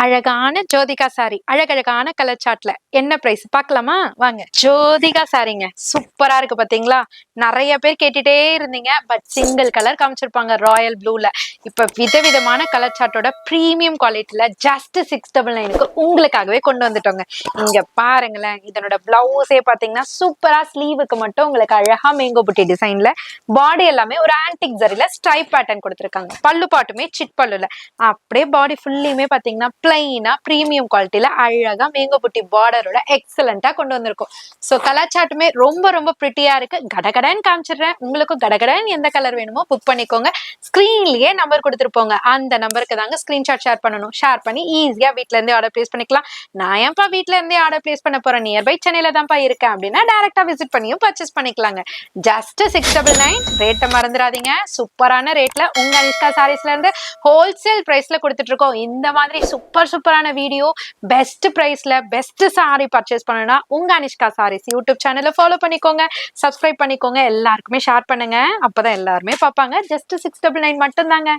அழகான ஜோதிகா சாரி அழகழகான கலர் சார்ட்ல என்ன பிரைஸ் பார்க்கலாமா? வாங்க. ஜோதிகா சாரிங்க சூப்பரா இருக்கு பாத்தீங்களா? நிறைய பேர் கேட்டுட்டே இருந்தீங்க. பட் சிங்கிள் கலர் காமிச்சிருப்பாங்க ராயல் ப்ளூல. இப்ப விதவிதமான கலர் சார்ட்டோட பிரீமியம் குவாலிட்டில ஜஸ்ட் 699க்கு உங்களுக்காகவே கொண்டு வந்துட்டோங்க. இங்க பாருங்களேன், இதனோட பிளவுஸே பாத்தீங்கன்னா சூப்பரா ஸ்லீவுக்கு மட்டும் உங்களுக்கு அழகா மேங்கோ புட்டி டிசைன்ல, பாடி எல்லாமே ஒரு ஆன்டிக் ஜரில ஸ்ட்ரைப் பேட்டர்ன் கொடுத்துருக்காங்க. பல்லு பாட்டுமே சிட் பல்லுல, அப்படியே பாடி ஃபுல்லியுமே பாத்தீங்கன்னா பிளைனா பிரீமியம் குவாலிட்டில அழகா மேங்கோ புட்டி பார்டரோட எக்ஸலண்டா கொண்டு வந்திருக்கும். சோ கலர் சார்ட்டுமே ரொம்ப ரொம்ப பிரிட்டியா இருக்கு. கடகடன்னு காமிச்சிடுறேன். உங்களுக்கும் கடகடன்னு எந்த கலர் வேணுமோ புக் பண்ணிக்கோங்க. ஸ்கிரீன்லயே நம்பர் கொடுத்துருப்போங்க. அந்த நம்பருக்கு தாங்க ஸ்கிரீன்ஷாட் ஷேர் பண்ணணும். ஷேர் பண்ணி ஈஸியா வீட்ல இருந்தே ஆர்டர் பிளேஸ் பண்ணிக்கலாம். நான் ஏன்பா வீட்ல இருந்தே ஆர்டர் பிளேஸ் பண்ண போறேன், நியர்பை சென்னையில தான்ப்பா இருக்கேன் அப்படின்னா டைரக்டா விசிட் பண்ணியும் பர்ச்சேஸ் பண்ணிக்கலாங்க. ஜஸ்ட் 699. ரேட்டை மறந்துடாதீங்க. சூப்பரான ரேட்ல உங்க அனிஷ்கா சாரீஸ்ல இருந்து ஹோல்சேல் பிரைஸ்ல கொடுத்துட்டு இருக்கோம். இந்த மாதிரி சூப்பரான வீடியோ பெஸ்ட் பிரைஸ்ல பெஸ்ட் சாரி பர்ச்சேஸ் பண்ணணும்னா உங்க அனிஷ்கா சாரீஸ் யூடியூப் சேனலை ஃபாலோ பண்ணிக்கோங்க, சப்ஸ்கிரைப் பண்ணிக்கோங்க, எல்லாருக்குமே ஷேர் பண்ணுங்க. அப்பதான் எல்லாருமே பார்ப்பாங்க. ஜஸ்ட் 699 மட்டும் தாங்க.